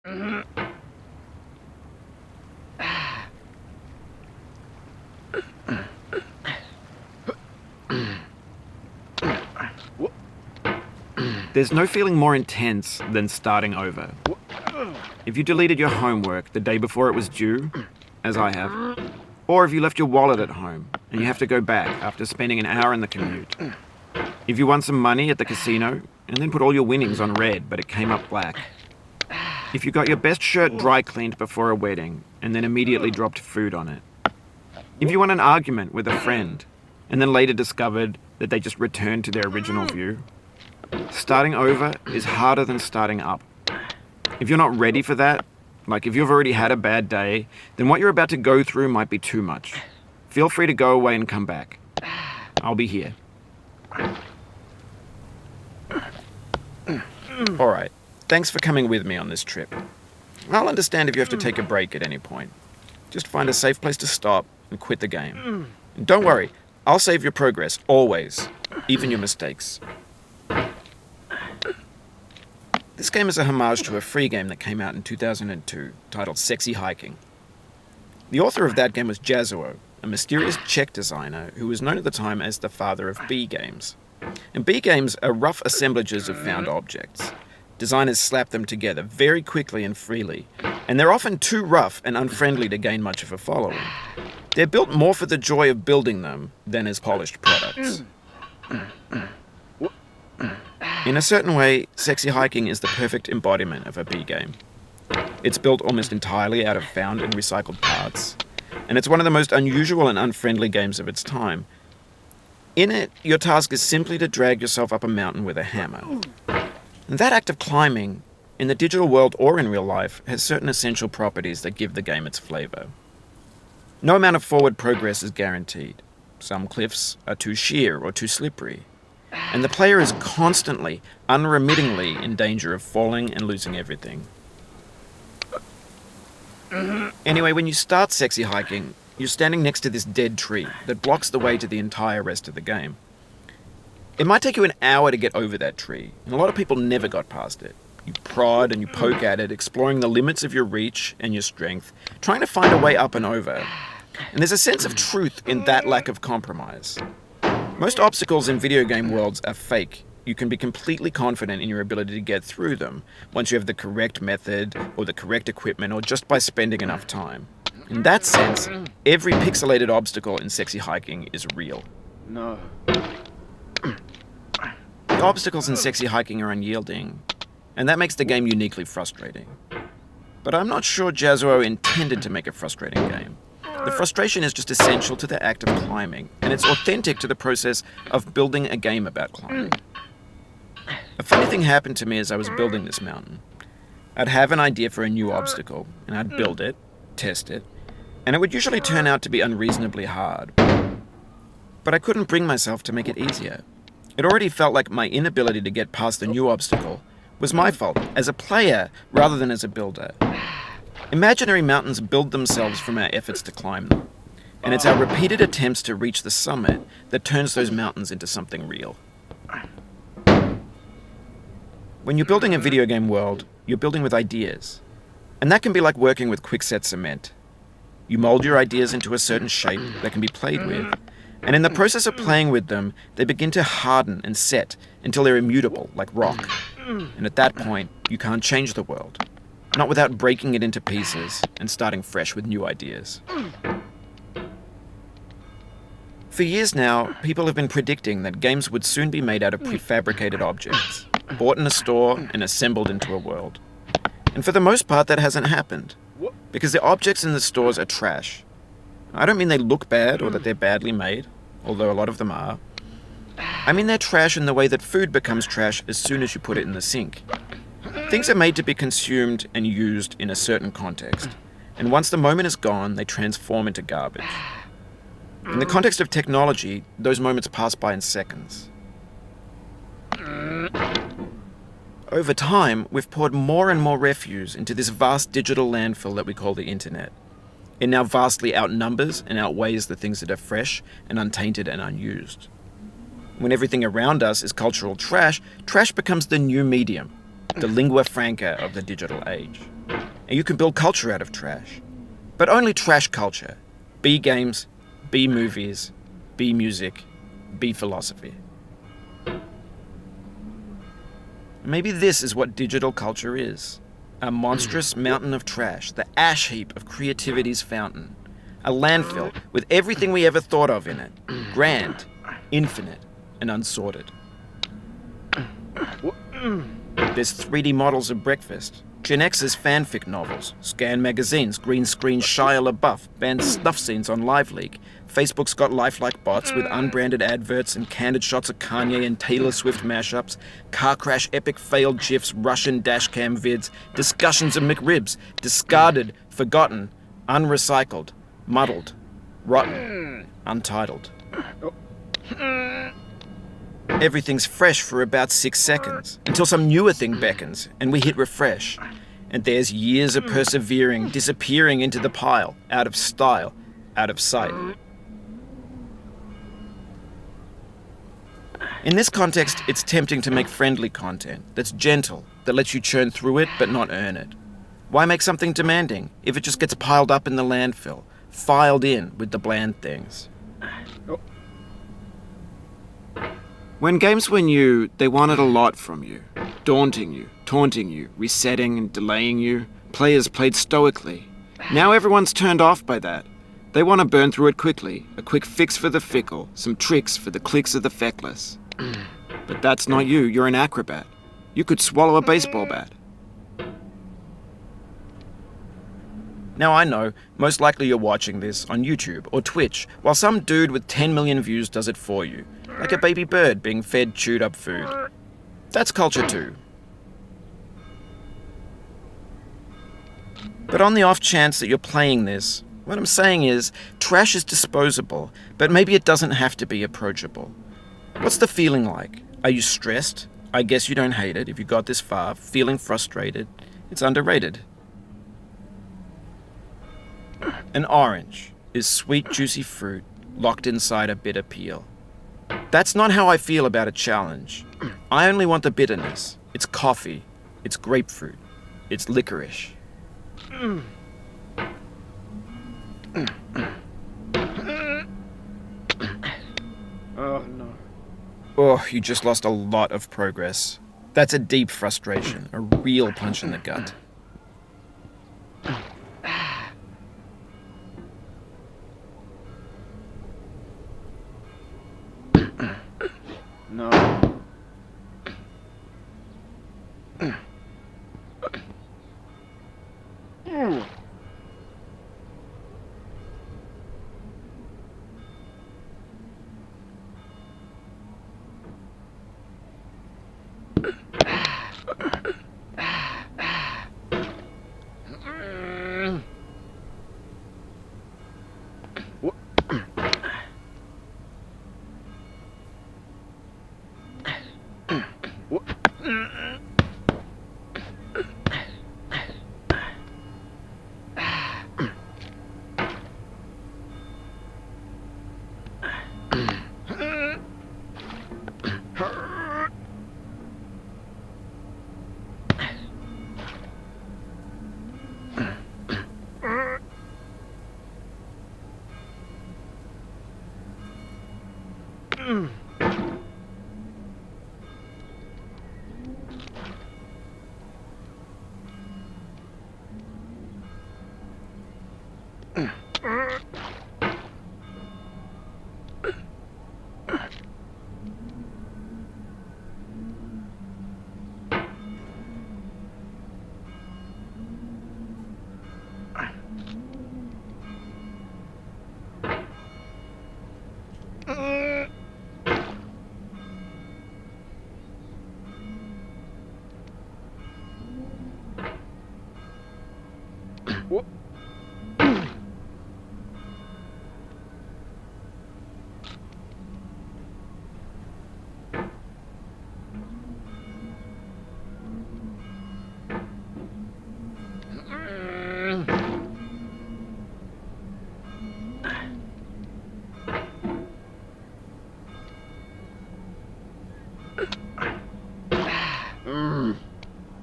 There's no feeling more intense than starting over. If you deleted your homework the day before it was due, as I have, or if you left your wallet at home and you have to go back after spending an hour in the commute. If you won some money at the casino and then put all your winnings on red but it came up black. If you got your best shirt dry cleaned before a wedding and then immediately dropped food on it. If you won an argument with a friend and then later discovered that they just returned to their original view. Starting over is harder than starting up. If you're not ready for that, like if you've already had a bad day, then what you're about to go through might be too much. Feel free to go away and come back. I'll be here. Alright, thanks for coming with me on this trip. I'll understand if you have to take a break at any point. Just find a safe place to stop and quit the game. And don't worry, I'll save your progress, always, even your mistakes. This game is a homage to a free game that came out in 2002, titled Sexy Hiking. The author of that game was Jazuo, a mysterious Czech designer who was known at the time as the father of B games. And B games are rough assemblages of found objects. Designers slap them together very quickly and freely, and they're often too rough and unfriendly to gain much of a following. They're built more for the joy of building them than as polished products. In a certain way, Sexy Hiking is the perfect embodiment of a B game. It's built almost entirely out of found and recycled parts, and it's one of the most unusual and unfriendly games of its time. In it, your task is simply to drag yourself up a mountain with a hammer. And that act of climbing, in the digital world or in real life, has certain essential properties that give the game its flavor. No amount of forward progress is guaranteed. Some cliffs are too sheer or too slippery. And the player is constantly, unremittingly in danger of falling and losing everything. Anyway, when you start Sexy Hiking, you're standing next to this dead tree that blocks the way to the entire rest of the game. It might take you an hour to get over that tree, and a lot of people never got past it. You prod and you poke at it, exploring the limits of your reach and your strength, trying to find a way up and over. And there's a sense of truth in that lack of compromise. Most obstacles in video game worlds are fake. You can be completely confident in your ability to get through them once you have the correct method or the correct equipment or just by spending enough time. In that sense, every pixelated obstacle in Sexy Hiking is real. No. The obstacles in Sexy Hiking are unyielding, and that makes the game uniquely frustrating. But I'm not sure Jazuo intended to make a frustrating game. The frustration is just essential to the act of climbing, and it's authentic to the process of building a game about climbing. A funny thing happened to me as I was building this mountain. I'd have an idea for a new obstacle, and I'd build it, test it, and it would usually turn out to be unreasonably hard. But I couldn't bring myself to make it easier. It already felt like my inability to get past the new obstacle was my fault, as a player rather than as a builder. Imaginary mountains build themselves from our efforts to climb them, and it's our repeated attempts to reach the summit that turns those mountains into something real. When you're building a video game world, you're building with ideas, and that can be like working with quickset cement. You mold your ideas into a certain shape that can be played with, and in the process of playing with them, they begin to harden and set until they're immutable, like rock. And at that point, you can't change the world. Not without breaking it into pieces and starting fresh with new ideas. For years now, people have been predicting that games would soon be made out of prefabricated objects, bought in a store and assembled into a world. And for the most part, that hasn't happened, because the objects in the stores are trash. I don't mean they look bad or that they're badly made, although a lot of them are. I mean they're trash in the way that food becomes trash as soon as you put it in the sink. Things are made to be consumed and used in a certain context, and once the moment is gone, they transform into garbage. In the context of technology, those moments pass by in seconds. Over time, we've poured more and more refuse into this vast digital landfill that we call the internet. It now vastly outnumbers and outweighs the things that are fresh and untainted and unused. When everything around us is cultural trash, trash becomes the new medium, the lingua franca of the digital age. and you can build culture out of trash. But only trash culture. B games, B movies, B music, B philosophy. Maybe this is what digital culture is. A monstrous mountain of trash, the ash heap of creativity's fountain. A landfill with everything we ever thought of in it. Grand, infinite, and unsorted. There's 3D models of breakfast, Gen X's fanfic novels, scan magazines, green screen Shia LaBeouf, banned snuff scenes on LiveLeak. Facebook's got lifelike bots with unbranded adverts and candid shots of Kanye and Taylor Swift mashups, car crash epic failed GIFs, Russian dashcam vids, discussions of McRibs, discarded, forgotten, unrecycled, muddled, rotten, untitled. Everything's fresh for about 6 seconds, until some newer thing beckons, and we hit refresh. And there's years of persevering, disappearing into the pile, out of style, out of sight. In this context, it's tempting to make friendly content that's gentle, that lets you churn through it but not earn it. Why make something demanding if it just gets piled up in the landfill, filed in with the bland things? When games were new, they wanted a lot from you. Daunting you, taunting you, resetting and delaying you. Players played stoically. Now everyone's turned off by that. They want to burn through it quickly, a quick fix for the fickle, some tricks for the clicks of the feckless. But that's not you, you're an acrobat. You could swallow a baseball bat. Now I know, most likely you're watching this on YouTube or Twitch, while some dude with 10 million views does it for you, like a baby bird being fed chewed up food. That's culture too. But on the off chance that you're playing this, what I'm saying is, trash is disposable, but maybe it doesn't have to be approachable. What's the feeling like? Are you stressed? I guess you don't hate it if you got this far. Feeling frustrated? It's underrated. An orange is sweet, juicy fruit locked inside a bitter peel. That's not how I feel about a challenge. I only want the bitterness. It's coffee. It's grapefruit. It's licorice. Oh, no. Oh, you just lost a lot of progress. That's a deep frustration, a real punch in the gut. No.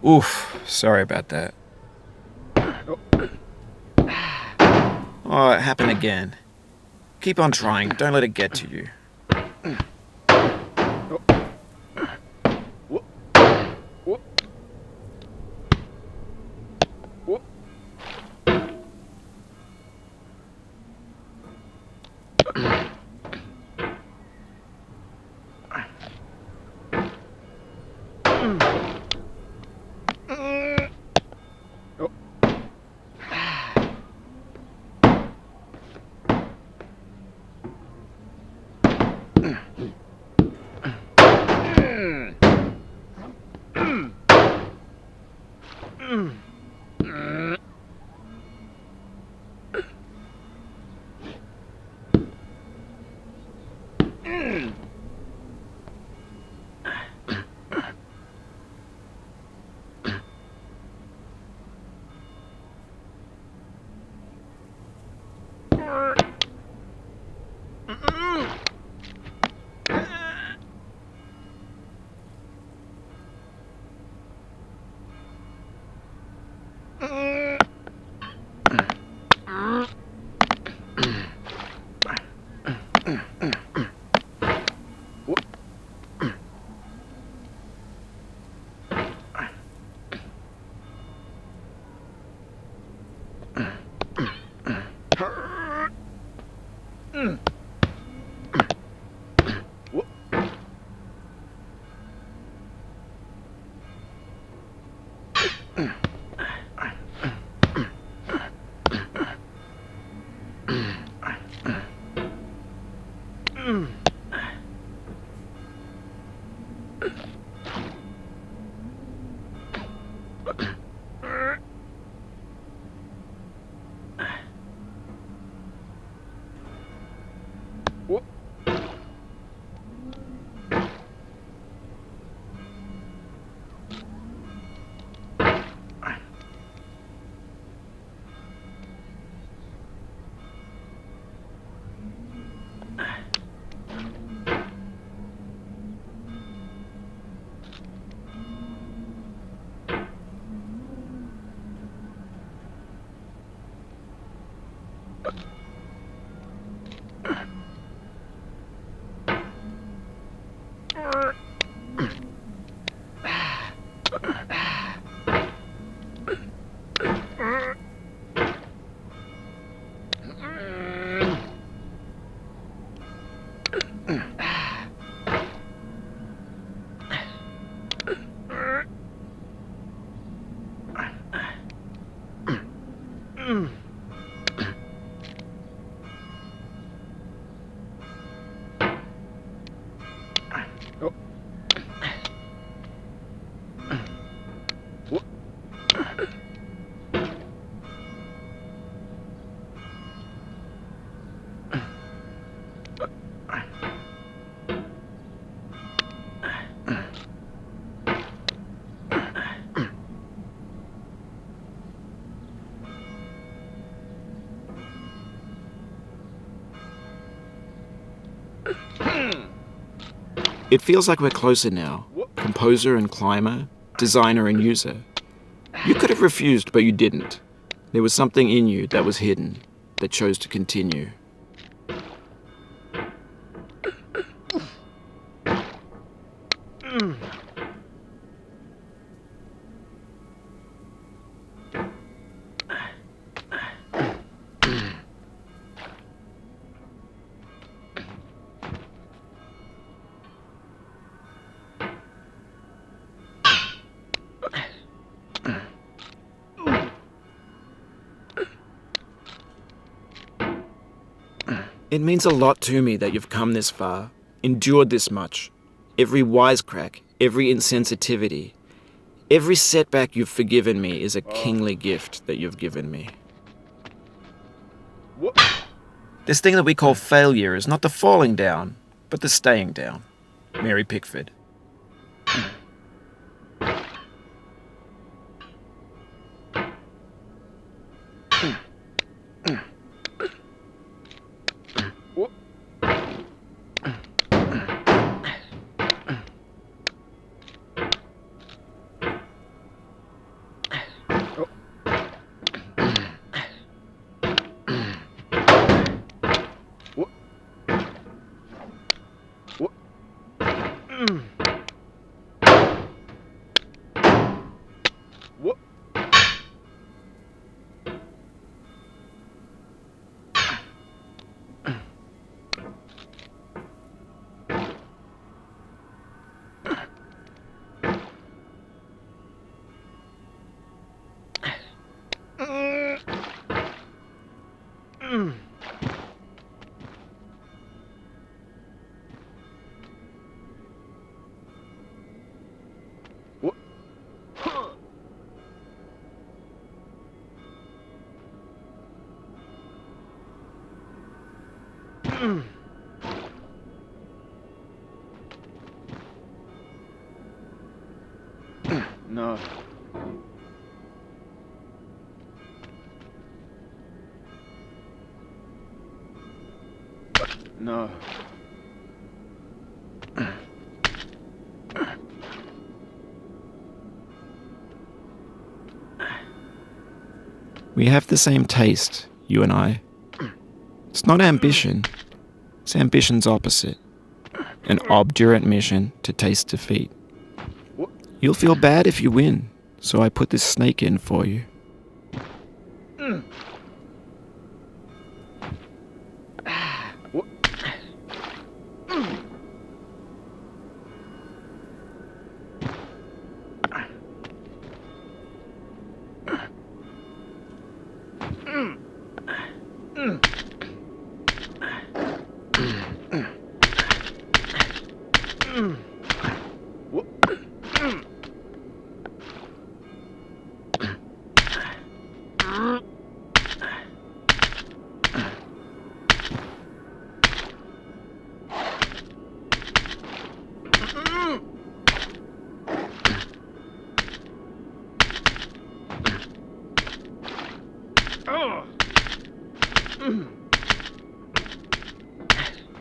Oof, sorry about that. Oh, it happened again. Keep on trying. Don't let it get to you. It feels like we're closer now. Composer and climber, designer and user. You could have refused, but you didn't. There was something in you that was hidden, that chose to continue. It means a lot to me that you've come this far, endured this much. Every wisecrack, every insensitivity, every setback you've forgiven me is a kingly gift that you've given me. This thing that we call failure is not the falling down, but the staying down. Mary Pickford. No. No. We have the same taste, you and I. It's not ambition. It's ambition's opposite. An obdurate mission to taste defeat. You'll feel bad if you win, so I put this snake in for you.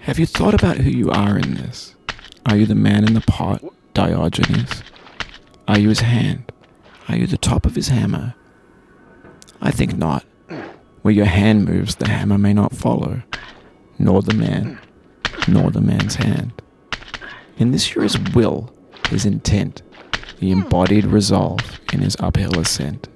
Have you thought about who you are in this? Are you the man in the pot, Diogenes? Are you his hand? Are you the top of his hammer? I think not. Where your hand moves, the hammer may not follow, nor the man, nor the man's hand. In this you're his will, his intent, the embodied resolve in his uphill ascent.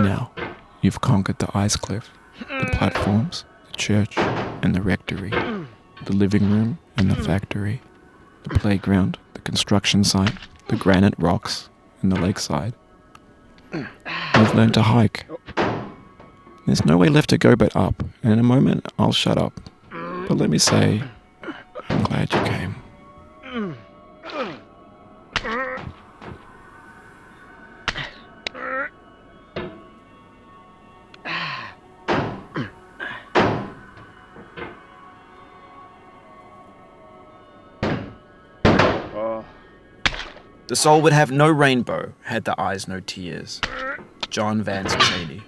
Now, you've conquered the ice cliff, the platforms, the church, and the rectory, the living room and the factory, the playground, the construction site, the granite rocks, and the lakeside. You've learned to hike. There's no way left to go but up, and in a moment I'll shut up. But let me say, I'm glad you came. The soul would have no rainbow, had the eyes no tears. John Vance Cheney.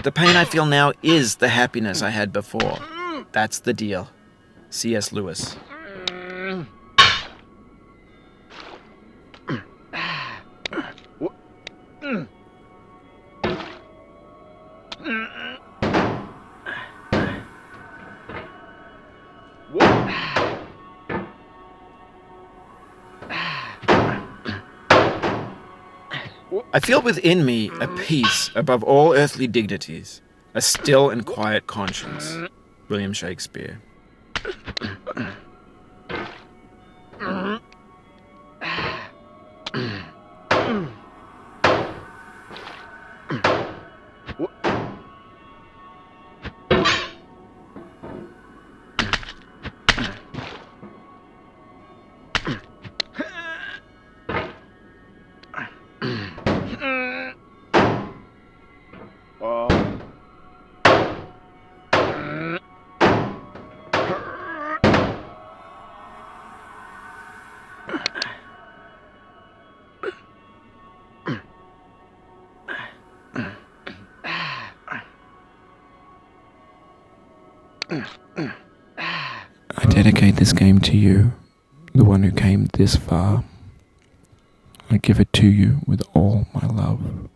the pain I feel now is the happiness I had before. That's the deal. C.S. Lewis. I feel within me a peace above all earthly dignities, a still and quiet conscience. William Shakespeare. I dedicate this game to you, the one who came this far. I give it to you with all my love.